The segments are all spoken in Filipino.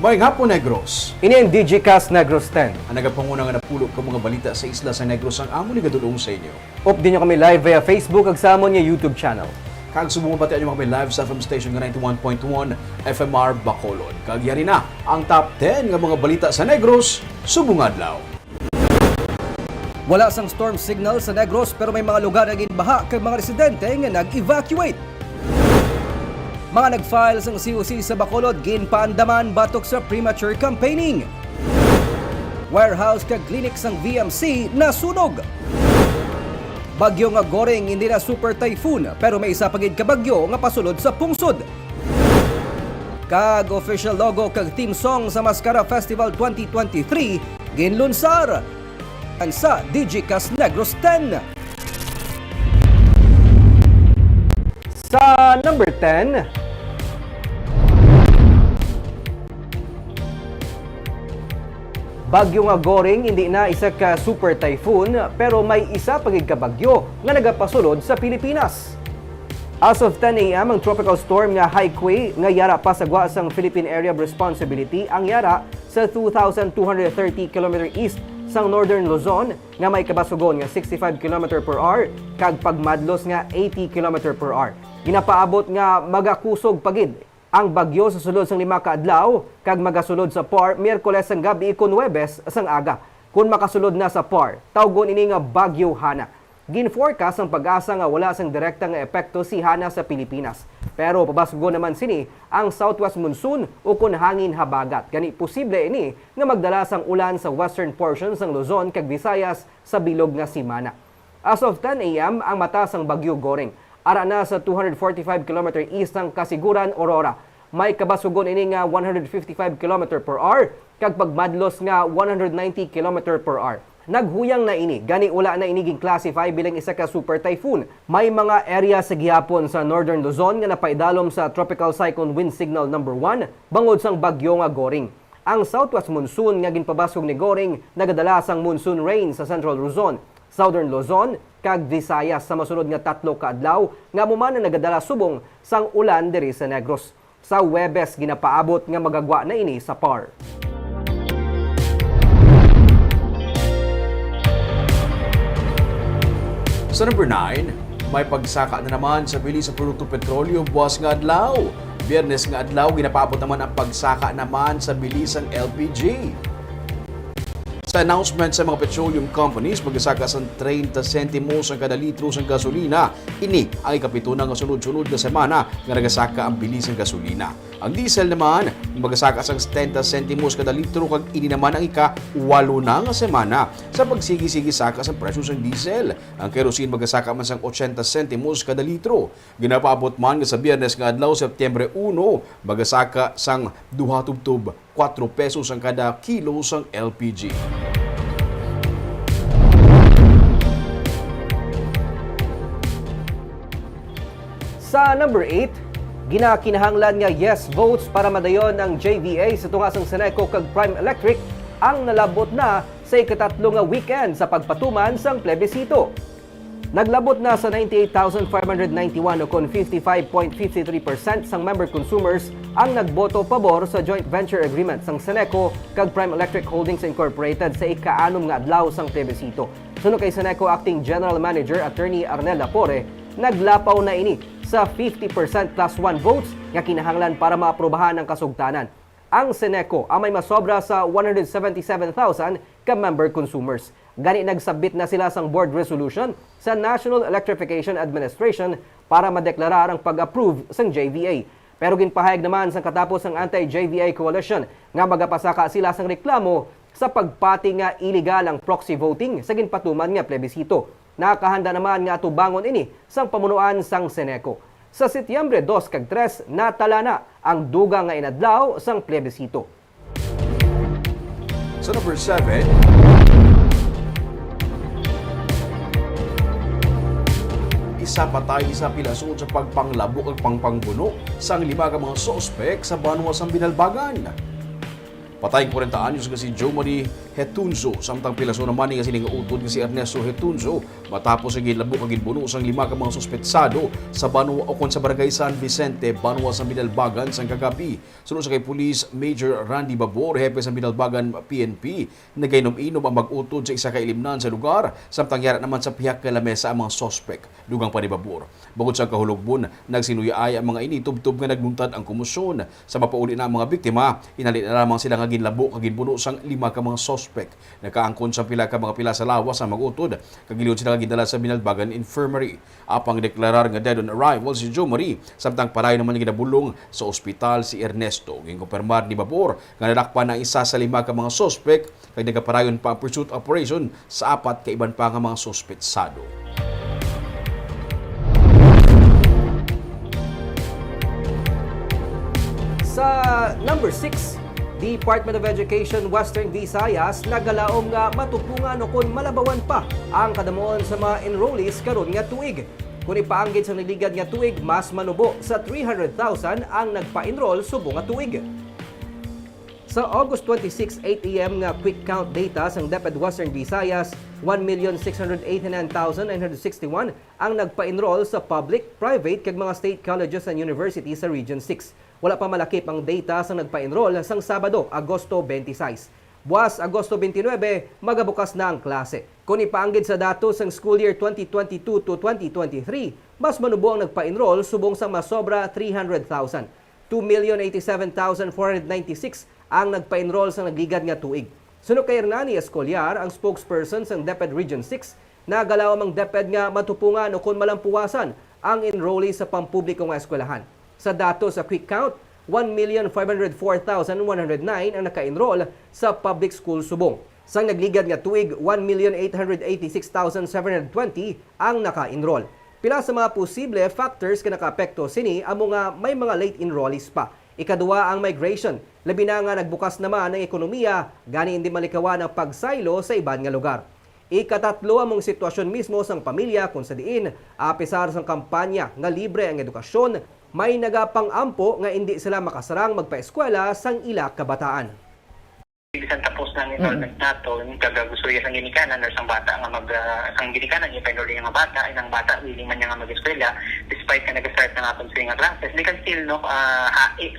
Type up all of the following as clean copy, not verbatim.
Maayong hapon, Negros. Ini ang DigiCast Negros 10. Ang nagapanguna nga napulog ng mga balita sa isla sa Negros ang amo ni gadulong sa inyo. Update nyo kami live via Facebook ag sa amon nga YouTube channel. Kag subong pati nyo kami live sa FM station nga 91.1 FMR Bacolod. Kag yari na ang top 10 nga mga balita sa Negros, subong adlaw. Wala sang storm signal sa Negros pero may mga lugar na ginbaha kay mga residente nga nag-evacuate. Mga nag-file sang COC sa Bacolod ginpaandaman batok sa premature campaigning. Warehouse kag clinic sang VMC nasunog. Bagyo nga Goring hindi na super typhoon pero may isa pagid ka bagyo nga pasulod sa pungsod. Kag official logo kag theme song sa Mascara Festival 2023 ginlunsar ang sa DigiCast Negros 10. Sa number 10, bagyo nga Goring hindi na isa ka super typhoon pero may isa pagid ka bagyo nga nagapasulod sa Pilipinas. As of 10 a.m. ang tropical storm nga Haikui nga yara pasagwa sang Philippine Area of Responsibility ang yara sa 2,230 km east sang Northern Luzon nga may kabasugon nga 65 km per hour kag pagmadlos nga 80 km per hour. Ginapaabot nga magakusog pagid ang bagyo sa sulod sang 5 ka adlaw kag magasulod sa PAR Miyerkules sang gabi ikon Huwebes sang aga. Kung makasulod na sa PAR, tawgon ini nga Bagyo Hana. Gin-forecast ang pag-asa nga wala sang direkta nga epekto si Hana sa Pilipinas. Pero pabasgo naman sini ang southwest monsoon o kun hangin habagat. Gani posible ini nga magdala sang ulan sa western portion sang Luzon kag Visayas sa bilog nga simana. As of 10 a.m. ang mata sang Bagyo Goring. Ara na sa 245 km east ng Kasiguran, Aurora. May kabasugon ini nga 155 km per hour kag pagmadlos nga 190 km per hour. Naghuyang na ini, gani ula na iniging classify bilang isa ka super typhoon. May mga area sa gihapon sa Northern Luzon nga napaidalom sa Tropical Cyclone Wind Signal number 1 bangod sang bagyo nga Goring. Ang southwest monsoon nga ginpabasog ni Goring nagadala sang monsoon rain sa Central Luzon, Southern Luzon, kag Visayas sa masunod nga 3 ka adlaw nga muman na nagadala subong sang ulan diri sa Negros. Sa Huwebes ginapaabot nga magagwa na ini sa PAR. Sa number 9, may pagsaka na naman sa bili sa produkto petrolyo buwas nga adlaw. Biyernes nga adlaw ginapaabot naman ang pagsaka naman sa bili sang LPG. Sa announcement sa mga petroleum companies, magasaka sa 30 sentimos ang kada litro ng gasolina. Ini ang ikapito ng sunod-sunod na semana nga nagasaka ang bilis ng gasolina. Ang diesel naman, magasaka sa 70 sentimos kada litro kag ini naman ang ika-8 na nga semana sa pagsigi-sigi saka sa presyo ng diesel. Ang kerosene magasaka man sang 80 sentimos kada litro. Ginapaabot man nga sa Biyernes nga adlaw Setyembre 1, magasaka sang 2 tubtob 4 pesos ang kada kilo sang LPG. Sa number 8, ginakinahanglan nga yes votes para madayon ang JVA sa tungasang Seneco kag Prime Electric ang nalabot na sa ikatatlo nga weekend sa pagpatuman sang plebisito. Naglabot na sa 98,591 o kon 55.53% sang member consumers ang nagboto pabor sa joint venture agreement sang Seneco kag Prime Electric Holdings Incorporated sa ika-6 nga adlaw sang plebisito. Suno kay Seneco Acting General Manager Attorney Arnel Lapore, naglapaw na ini sa 50% plus 1 votes nga kinahanglan para maaprobahan ang kasugtanan. Ang Seneco ang may masobra sa 177,000 ka-member consumers. Gani nagsabit na sila sang board resolution sa National Electrification Administration para madeklarar ang pag-approve sang JVA. Pero ginpahayag naman sang katapos ang anti-JVA coalition nga magapasaka sila sang reklamo sa pagpati nga illegal ang proxy voting sa ginpatuman nga plebisito. Nakahanda naman nga tubangon ini sang pamunuan sang Seneco. Sa Setyembre 2 kag 3 natala na ang duga nga inadlaw sang plebisito. Sa number 7, isa patay sa pilasod sa pagpanglabok at pangpangbuno sang 5 ka mga sospek sa Banwa sang Binalbagan. Patay 40 anyos nga si Jomari Hetunzo, samtang pilaso naman nga sining utod nga si Ernesto Hetunzo, matapos ang gilabo kag ginbuno sang 5 ka mga suspetsado sa Banwa o sa Barangay San Vicente, Banwa sa Binalbagan sang kagabi. Sunod sa kay Police Major Randy Babor, hepe sa Binalbagan PNP, nagainom-inom ang mag-utod sa isa ka ilimnan sa lugar, samtang yara naman sa pihak ka lamesa ang mga sospek, dugang pa ni Babor. Bukod sa kahulugbon, nagsinuyay ang mga initubtub nga nagluntad ang kumusyon. Sa mapauli na ang mga biktima, inali na lamang sila nga ginlabo kag ginbuno sang 5 ka mga sospek. Nakaangkon sa pila ka mga pila sa lawas ang mag-utod, kagiliod sila gidala sa Binalbagan Infirmary. Apang deklarar nga dead on arrival si Joe Marie, samtang palay naman ginabulong sa ospital si Ernesto. Ginkumpirmar ni Babor nga nadakpan ang isa sa 5 ka mga sospek kag nagaparayon pa ang pursuit operation sa 4 ka iban pa nga mga sospetsado. Sa number 6, Department of Education Western Visayas nagalaom nga matupungan o kun malabawan pa ang kadamuon sa mga enrollees karon nga tuig. Kung ipaanggid sa nagligad nga tuig, mas manubo sa 300,000 ang nagpa-enroll subong nga tuig. Sa August 26, 8 a.m. nga quick count data sa DepEd Western Visayas, 1,689,961 ang nagpa-enroll sa public, private kag mga state colleges and universities sa Region 6. Wala pa malakip ang data sa nagpa-enroll sang Sabado, Agosto 26. Buwas, Agosto 29, magabukas na ang klase. Kung ipaanggid sa datos ng school year 2022 to 2023, mas manubo ang nagpa-enroll subong sa masobra 300,000. 2,087,496 ang nagpa-enroll sa nagligad nga tuig. Sunod kay Hernani Escolyar, ang spokesperson sa DepEd Region 6, nagalaw ang DepEd nga matupungan o kung malampuwasan ang enrollee sa pampubliko nga eskwelahan. Sa datos sa quick count, 1,504,109 ang naka-enroll sa public school subong. Sa nagligad nga tuig, 1,886,720 ang naka-enroll. Pila sa mga posible factors ka naka-apekto sini amo nga may mga late enrollees pa. Ikaduwa ang migration. Labi na nga nagbukas naman ang ekonomiya, gani hindi malikawan ang pagsaylo sa iban nga lugar. Ikatatlo among sitwasyon mismo sang pamilya kung sa diin, apisar sang kampanya nga libre ang edukasyon, may nagapang-ampo nga hindi sila makasarang magpa-eskwela sang ila kabataan. Bisan tapos ng enrollment nato, kagagusto yung sang ginikanan or sang bata nga sang ginikanan yung pa-enroll yung bata, ang bata willing man niya nga mag-eskwela despite ka nag-start na nga itong nga classes, they can still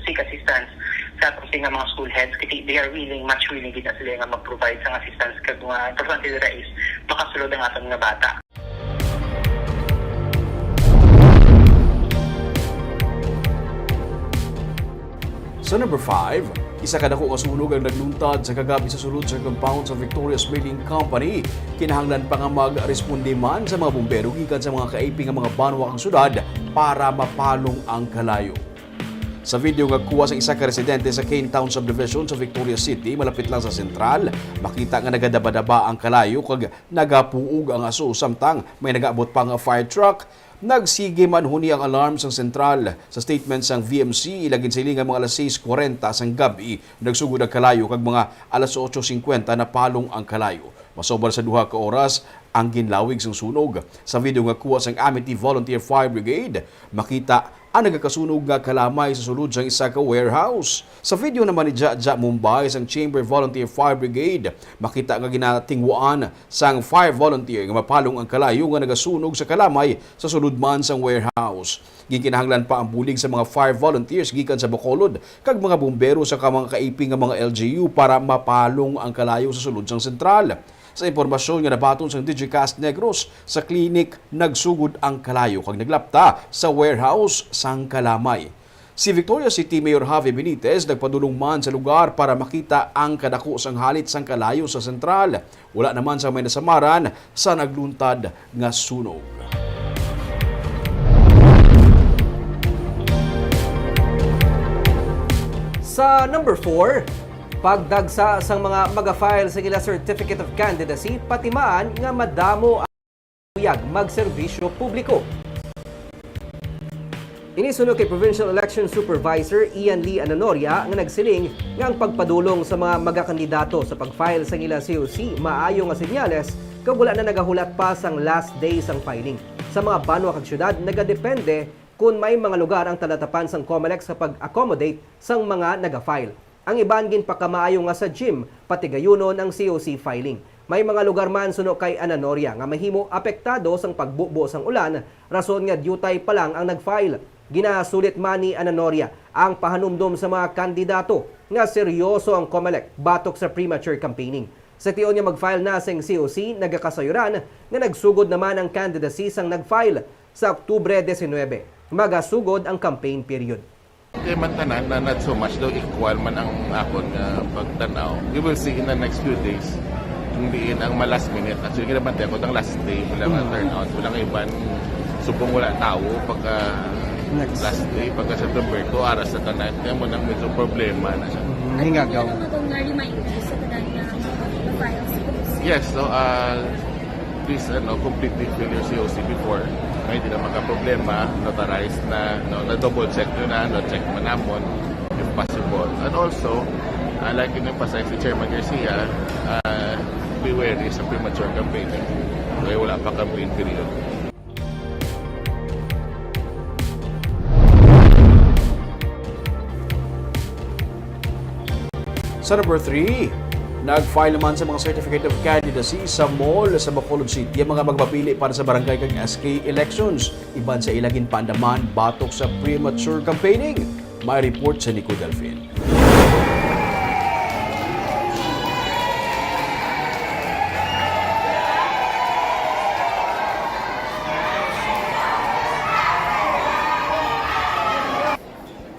seek assistance sa atong nga mga school heads kasi they are willing, much willing din na sila nga mag-provide sang assistance kag mga importante dira is makasulod ang atong nga bata. Sa number 5, isa ka dako nga sunog ang nagluntad sa kagabi sa sulod sa compound sa Victoria's Mailing Company. Kinahanglan pa nga mag-responde man sa mga bumbero gikan sa mga kaiping nga mga banwa ang syudad para mapalong ang kalayo. Sa video nga kuha sa isa ka residente sa Kane Town Subdivision sa Victoria City, malapit lang sa sentral, makita nga nagadaba-daba ang kalayo kag nagapuog ang aso samtang may nagaabot pa nga fire truck. Nagsige man huni ang alarm sa sentral. Sa statement sang VMC, ilagin sa ilingan mga alas 6:40 sang gabi, nagsugod ang kalayo kag mga alas 8:50 na palong ang kalayo. Masobra sa 2 ka oras ang ginlawig sang sunog. Sa video nga kuha sang Amity Volunteer Fire Brigade, makita ang nagakasunog nga kalamay sa sulod sang isa ka warehouse. Sa video naman ni Jaja Mumbai sang Chamber Volunteer Fire Brigade, makita nga ginatingwaan sang fire volunteer nga mapalong ang kalayo nga nagasunog sa kalamay sa sulod man sang warehouse. Gikinahanglan pa ang bulig sa mga fire volunteers gikan sa Bacolod kag mga bumbero sa mga kaiping nga mga LGU para mapalong ang kalayo sa sulod sang sentral. Sa impormasyon nga nabaton sa Digicast Negros, sa klinik nagsugod ang kalayo kag naglapta sa warehouse sang kalamay. Si Victoria City Mayor Javi Benitez nagpadulong man sa lugar para makita ang kadako sang halit sang kalayo sa sentral. Wala naman sa may nasamaran sa nagluntad nga sunog. Sa number 4, pagdagsa sang mga mag-file sa ila Certificate of Candidacy, patimaan nga madamo ang uyag magserbisyo publiko. Inisunod kay Provincial Election Supervisor Ian Lee Ananoria nga nagsiling nga ang pagpadulong sa mga magakandidato sa pag-file sa ila COC maayo nga senyales kag wala na nagahulat pa sang last day sang filing. Sa mga banwa kag syudad nagadepende kung may mga lugar ang talatapan sang COMELEC sa pag-accommodate sang mga naga-file. Ang iban ginpakamaayo nga sa gym, pati gayunon ang COC filing. May mga lugar man suno kay Ananoria nga mahimo apektado sang pagbubo sang ulan, rason nga dutay pa lang ang nag-file. Ginasulit man ni Ananoria ang pahanumdom sa mga kandidato nga seryoso ang COMELEC batok sa premature campaigning. Sa tiyon niya mag-file na sa COC, nagakasayuran nga nagsugod naman ang candidacy sang nag-file sa Oktubre 19. Magasugod ang campaign period. Kaya man tanan na not so much daw equal man ang akon nga pagtanaw. We will see in the next few days kung diin ang last minute. At sige naman tayo ang last day, wala nga turnout, wala nga iban. Subong wala tao pagka last day, pagka September 2, aras sa tanan. Kaya mo nang medyo problema na siya. Hingagaw. Ano naman itong na-reminder sa tanan na files? Yes, so please completely fill your COC before. May hindi na magka-problema, notarized na, na-double check nyo na, check mo namon if possible. And also, like in emphasize si Chairman Garcia, be wary sa premature campaigning. Kaya wala pa campaign period. Sa number 3, nag-file naman sa mga Certificate of Candidacy sa mall sa Bacolod City ang mga magpapili para sa barangay kag SK elections. Iban sa ilagin pandaman batok sa premature campaigning. May report sa Nico Delfin.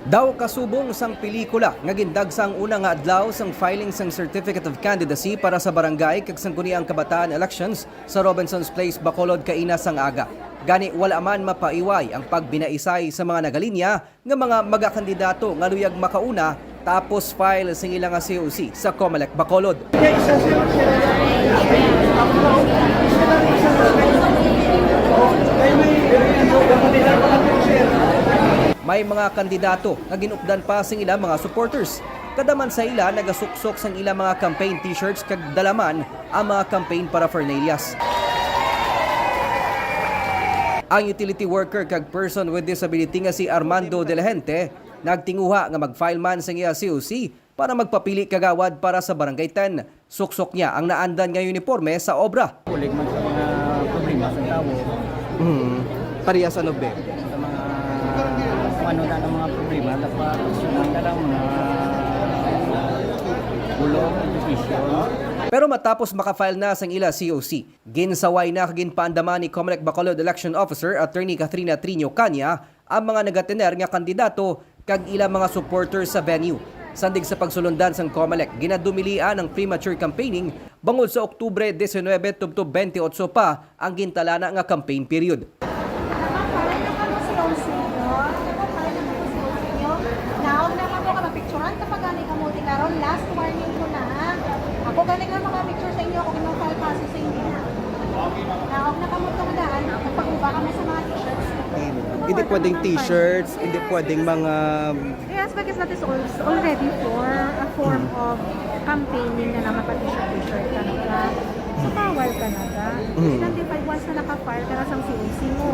Daw kasubong sang pelikula nga gindag sang una nga adlaw sang filing sang Certificate of Candidacy para sa barangay kag sangguniang kabataan elections sa Robinsons Place, Bacolod kaina sang aga. Gani wala man mapaiway ang pagbinaisay sa mga nagalinya nga mga magakandidato nga luyag makauna tapos file sing ilang nga COC sa COMELEC Bacolod. May mga kandidato nga ginupdan pa sing ilang mga supporters. Kadaman sa ila nagasuksok sang ilang mga campaign t-shirts kag dalaman ang mga campaign paraphernalias. Ang utility worker kag person with disability nga si Armando De La Gente nagtinguha nga mag-file man sa iya COC para magpapili kagawad para sa Barangay 10. Suksok niya ang naandan nga uniforme sa obra. Ulit man sa mga problema sa tao, Pariya sa lobe. sa mga ano na ng mga problema, dapat sunod na lang mga bulong, decision. Pero matapos makafile na sang ila COC, ginsaway na kaginpaandaman ni COMELEC Bacolod Election Officer Attorney Katrina Trino Canya ang mga nagatener nga kandidato kag ilang mga supporters sa venue. Sandig sa pagsulundan sang COMELEC, ginadumilian ang premature campaigning bangod sa Oktubre 19 tubtob 28 pa ang gintalana nga campaign period. Last warning ko na. Ako galing na mga picture sa inyo, ako kinong-file paso sa inyo. Naog na kamutong daan, pag-uba kami sa mga t-shirts. Hindi pwedeng t-shirts, hindi pwedeng mga... Yes, because that is already for a form of campaigning na naman pa-t-shirt ka na ka. So, bawal ka na ka. Identify once na naka-file ka na sa COC mo.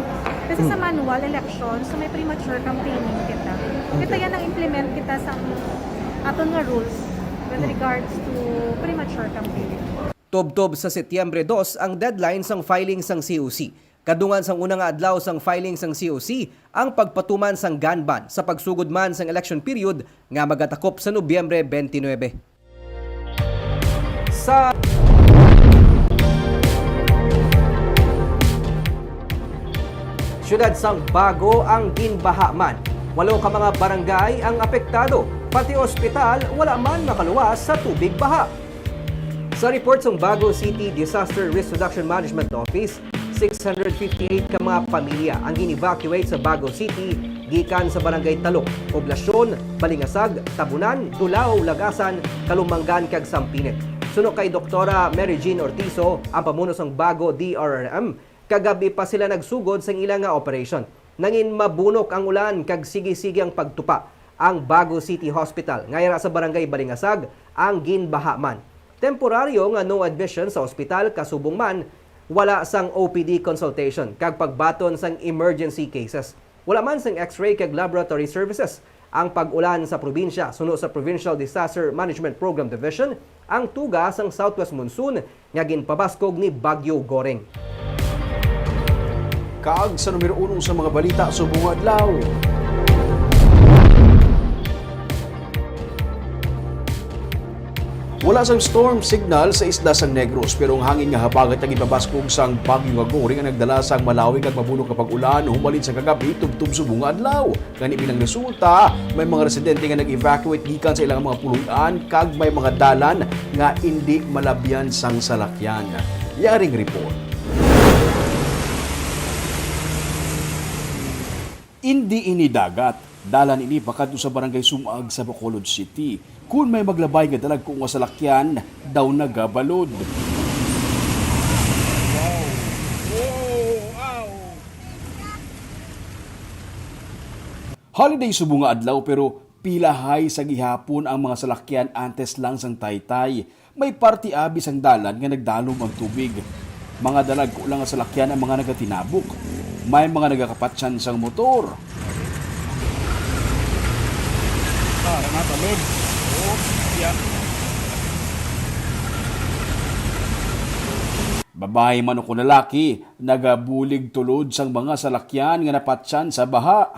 Kasi sa manual election, so may premature campaigning kita. Kita yan ang implement kita sa aton nga rules with regards to premature campaigning. Tubtob sa Setyembre 2 ang deadline sang filing sang COC. Kadungan sang unang nga adlaw sang filing sang COC ang pagpatuman sang gun ban sa pagsugod man sang election period nga magatakop sa Nobyembre 29. Sa siyudad sang Bago ang ginbahaman. 8 ka mga barangay ang apektado. Pati ospital, wala man makaluwas sa tubig baha. Sa report ng Bago City Disaster Risk Reduction Management Office, 658 ka mga pamilya ang gin-evacuate sa Bago City gikan sa Barangay Talok, Poblasyon, Balingasag, Tabunan, Dulao, Lagasan, Kalumanggan kag Sampinit. Suno kay Doktora Mary Jean Ortizo, ang pamuno ng Bago DRRM, kagabi pa sila nagsugod sa ilang nga operation. Nangin mabunok ang ulan kag sige-sige ang pagtupa. Ang Bago City Hospital ngayara sa Barangay Balingasag ang ginbahaman. Temporaryo nga no admission sa ospital kasubong man wala sang OPD consultation kag pagbaton sang emergency cases. Wala man sang X-ray kag laboratory services. ang pag-ulan sa probinsya. Suno sa Provincial Disaster Management Program Division, ang tugas ang southwest monsoon nga ginpabaskog ni Bagyo Goreng. Kaag sa numero 1 sa mga balita subong adlaw. Wala sang storm signal sa isla sang Negros pero ang hangin nga habagat ang ipabaskog sang Bagyo nga Goreng ang nagdala sang malawig at mabulong kapag ulan humalin sa kagabi tubtub subong adlaw. Kani bilang resulta, may mga residente nga nag-evacuate gikan sa ilang mga pulutan kag may mga dalan nga hindi malabyan sang salakyan. Yaring report. Hindi ini dagat. Dalan ini bakadto sa barangay Sumag sa Bacolod City. Kung may maglabay nga dalag kung salakyan, daw nagabalod. Holiday subong nga adlaw pero pilahay sa gihapon ang mga salakyan antes lang sang taytay. May party abis ang dalan nga nagdalom ang tubig. Mga dalag ko lang ang salakyan ang mga nagatinabok. May mga nagakapatsyan sang motor. Babae man o lalaki, nagabulig tulod sang mga salakyan nga napatsyan sa baha.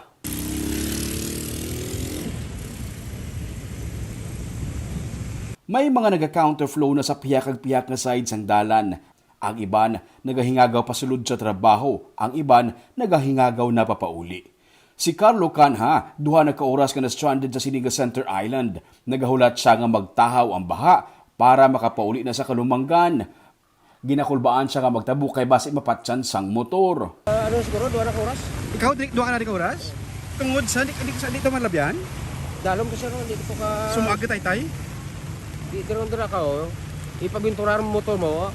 May mga naga-counterflow na sa piyak na side sang dalan. Ang iban nagahingagaw pasulod sa trabaho, ang iban nagahingagaw na papauli. Si Carlo Canha, duha na kaoras ka na stranded sa Siniga Center Island. Nagahulat siya nga magtahaw ang baha para makapauli na sa Kalumanggan. Ginakulbaan siya nga magtabok kay base mapatsyan sang motor. Ano siguro, 2 na oras? Ikaw, doon ka na rin ka oras? Tungod sa, di ka malabyan? Dalom ko siya ron, dito ka... Sumaga tay-tay? Dito ron ka, oh. Ipabinturar mo motor mo,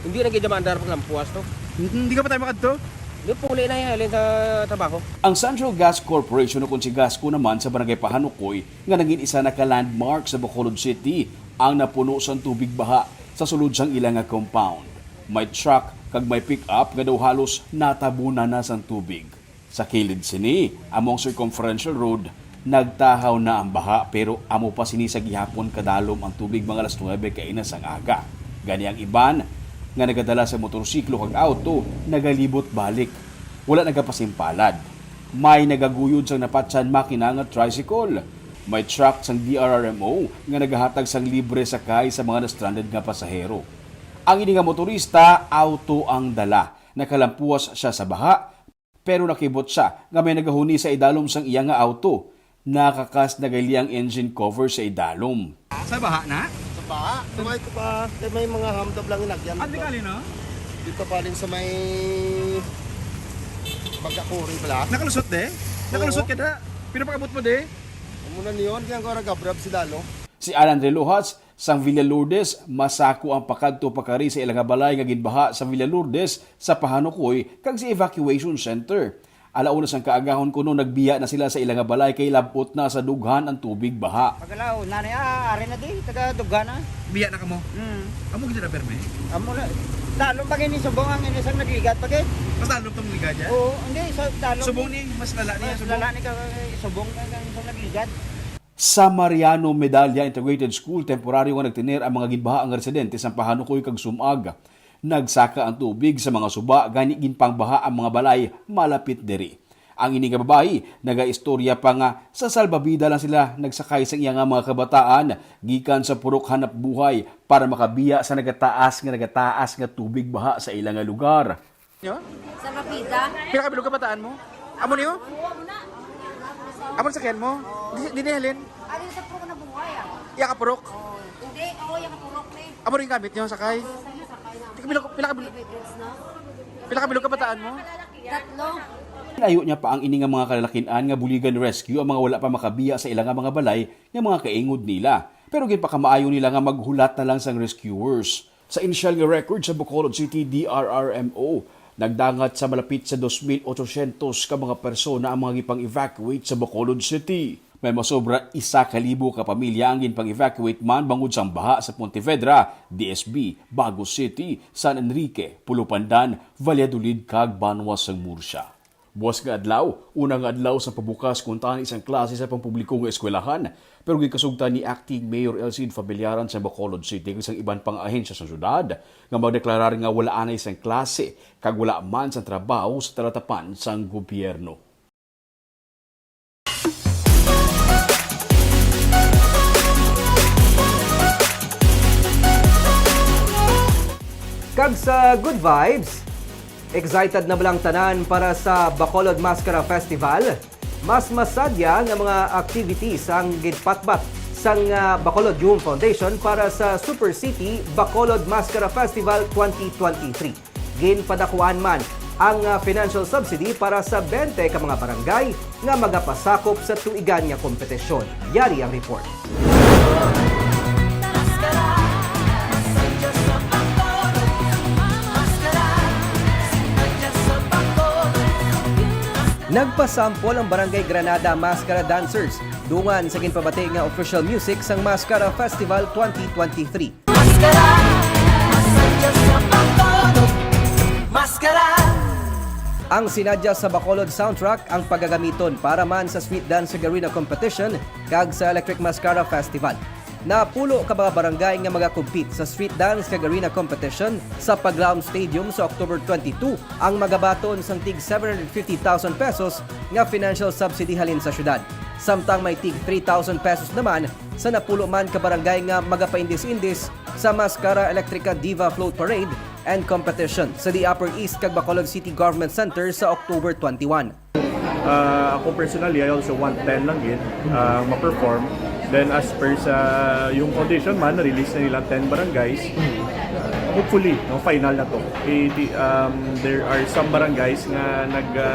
hindi na gidamandar pag lampuas, to. Hindi ka pa tayo makadto? Hindi, puli na yan, sa trabaho. Ang Central Gas Corporation o kung si Gasco naman sa Barangay Pahanukoy nga naging isa na ka-landmark sa Bacolod City ang napuno sa tubig baha sa sulod sang ilang nga compound. May truck kag may pick-up nga daw halos natabunan na sang tubig. Sa kilid sini, among circumferential road, nagtahaw na ang baha pero amo pa sini sa gihapon kadalom ang tubig mga alas 9 kainas ang aga. Gani ang iban nga nagadala sa motorsiklo kag auto, nagalibot balik. Wala nagapasimpalad. May nagaguyod sang napatsan makina nga tricycle. May truck sang DRRMO nga nagahatag sang libre sakay sa mga na-stranded nga pasahero. Ang ini nga motorista, auto ang dala. Nakalampuas siya sa baha, pero nakibot siya nga may nagahuni sa idalom sang iya nga auto. Nakakas nagaliyang engine cover sa idalom. Sa baha na? Sa baha. Tumay ko pa. May mga hamdab lang inagyan. Andi ka no? Dito pa rin sa may Bagakuri pala. Nakalusot de? Nakalusot ka da? Pinapakabot mo de? Muna niyon, kaya ko nagabrab si Dalo. Si Alan Relojas, sang Villa Lourdes, masako ang pakadto pakari sa ilang balay nga ginbaha sa Villa Lourdes sa Pahanukoy kag sa evacuation center. Alauna sang kaagahon kuno nagbiya na sila sa ilang balay kay labot na sa dughan ang tubig baha. Pagalaw, nanay, ari na di, taga-duga na. Biya na ka mo? Amo gina na perme? Amo na. Dalong pag ini subong ang inisang nagligat pag eh. Mas talong tong liga dyan? Oo, hindi, dalong. Subong ni, mas lala niya subong. Lala ni ka, subong ang inisang nagligat. Sa Mariano Medalla Integrated School, temporaryo nga nagtiner ang mga ginbaha ang residente sa Pahanukoy kag Sumag. Nagsaka ang tubig sa mga suba, gani ginpangbaha ang mga balay malapit diri. Ang ini nga babae, nagaistorya pa nga sa salbabida lang sila nagsakay sa iya nga mga kabataan gikan sa purok hanap buhay para makabiya sa nagataas nga tubig baha sa ilang nga lugar. Sa Rapida. Pinakabilog ka bataan mo? Amo niyo? Amo sakyan mo? Di nihalin? Ano sa puro na buhay ah? Iya ka purok? Hindi, ako yung kapurok na eh. Amo rin gamit niyo sakay? Pinakabilog ka bataan mo? Tatlo. Ayo niya pa ang ini nga mga kalalakian nga buligan rescue ang mga wala pa makabiya sa ilang nga mga balay nga mga kaingod nila. Pero ginpakamaayo nila nga maghulat na lang sang rescuers. Sa initial nga record sa Bacolod City DRRMO, nagdangat sa malapit sa 2,800 ka mga persona ang mga gipang-evacuate sa Bacolod City. May masobra 1,000 ka pamilya ang ginpang-evacuate man bangod sang baha sa Pontevedra, DSB, Bagos City, San Enrique, Pulupandan, Valladolid kag Banwas sang Murcia. Buwas nga adlaw, unang adlaw sa pabukas kung taan isang klase sa pampublikong eskwelahan. Pero gikasugtan ni Acting Mayor Elcid Fabillaran sa Bacolod City isang iban pang ahensya sa syudad nga magdeklarar nga wala na isang klase kag wala man sa trabaho sa talatapan sang gobyerno. Kag sa good vibes, excited na balang tanan para sa Bacolod Mascara Festival? Mas masadya nga mga activities ang gitpatbat sang Bacolod Youth Foundation para sa Super City Bacolod Mascara Festival 2023. Ginpadakuan man ang financial subsidy para sa 20 ka mga barangay nga magapasakop sa tuigan nga kompetisyon. Yari ang report. Nagpasampol ang Barangay Granada Mascara Dancers dungan sa ginpabati nga official music sang Mascara Festival 2023. Ang sinadya sa Bacolod soundtrack ang paggagamiton para man sa Street Dance Arena Competition kag sa Electric Mascara Festival. Napulo ka mga barangay nga magakompete sa Street Dance kag Arena Competition sa Paglaom Stadium sa October 22 ang magabaton sang tig 750,000 pesos nga financial subsidy halin sa syudad. Samtang may tig 3,000 pesos naman sa napulo man ka barangay nga magapaindis-indis sa Mascara Electrica Diva Float Parade and Competition sa the Upper East kag Bacolod City Government Center sa October 21. Ako personally, I also want 10 lang yun ma-perform. Then as per sa yung foundation man, na-release na nila 10 barangays. Hopefully, no, final na to. There are some barangays na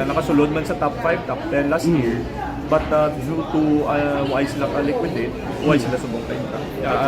nakasulod man sa top 5, top 10 last year. But due to why sila ka-liquidate, why sila subong tayo.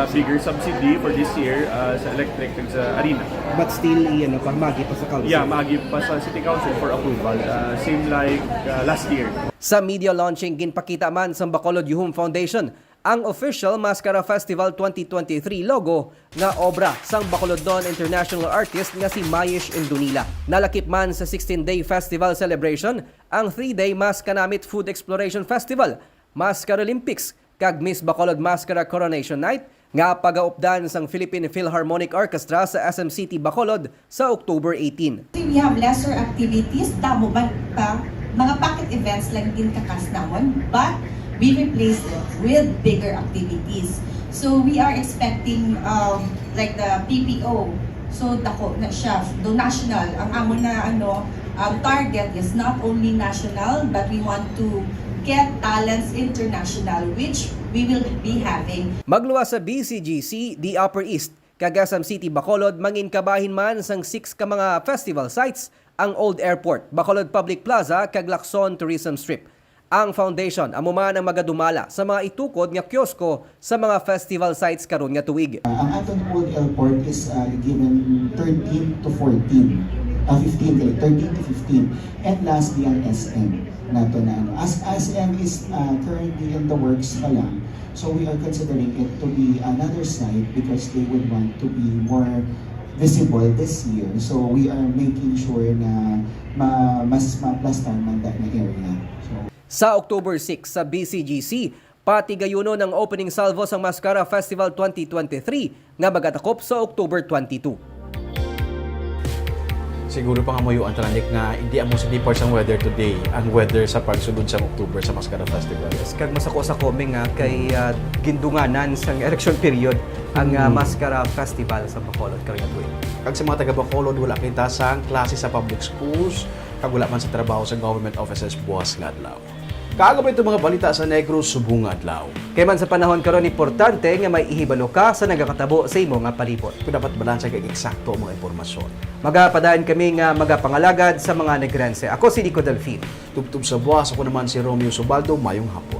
Bigger subsidy for this year sa electric and sa arena. But still, magi pa sa council? Yeah, magi pa sa City Council for approval. Same like last year. Sa media launching, ginpakita man sa Bacolod Youth Foundation ang official Mascara Festival 2023 logo nga obra sang Bacolodon international artist nga si Mayish Indunila. Nalakip man sa 16-day festival celebration ang 3-day Maskanamit Food Exploration Festival, Mascara Olympics, kag Miss Bacolod Mascara Coronation Night nga pagaupdan sang Philippine Philharmonic Orchestra sa SM City Bacolod sa October 18. We have lesser activities, damo ba pa mga pocket events lang din kakas namon, but we replaced it with bigger activities. So we are expecting like the PPO. So dako na siya, do national. Ang amo na target is not only national, but we want to get talents international, which we will be having. Magluwas sa BCGC, the Upper East, Kagasam City, Bacolod, mangin kabahin man sang 6 ka mga festival sites ang Old Airport, Bacolod Public Plaza, kag Lacson Tourism Strip. Ang foundation amo man ang magadumala sa mga itukod nga kiosko sa mga festival sites karon nga tuig. Ang atong Old Airport is given 13 to 14, 13 to 15, and lastly ang SM nato na as SM is currently in the works pa lang, so we are considering it to be another site because they would want to be more visible this year, so we are making sure na mas ma-plaster man that na area. Sa October 6 sa BCGC, pati gayuno ng opening salvo sa Mascara Festival 2023 nga magatakop sa October 22. Siguro pa nga mo yung antalanik na hindi amo sa departs ang weather today, ang weather sa pagsunod sa October sa Mascara Festival. Kag masako nga kay gindunganan sang election period ang Mascara Festival sa Bacolod karon nga tuig. Kag sa mga taga Bacolod wala kita sang klase sa public schools, kag wala man sa trabaho sa government offices buwas nga adlaw. Kagabay itong mga balita sa Negros subong nga adlaw. Kay man sa panahon karon importante nga may ihibalo ka sa nagakatabo sa imo nga palibot. Kung dapat balansa kay eksakto ang mga impormasyon. Magapadaan kami nga magapangalagad sa mga negrense. Ako si Nico Delfin. Tubtub sa buwas, ako naman si Romeo Subaldo, mayong hapon.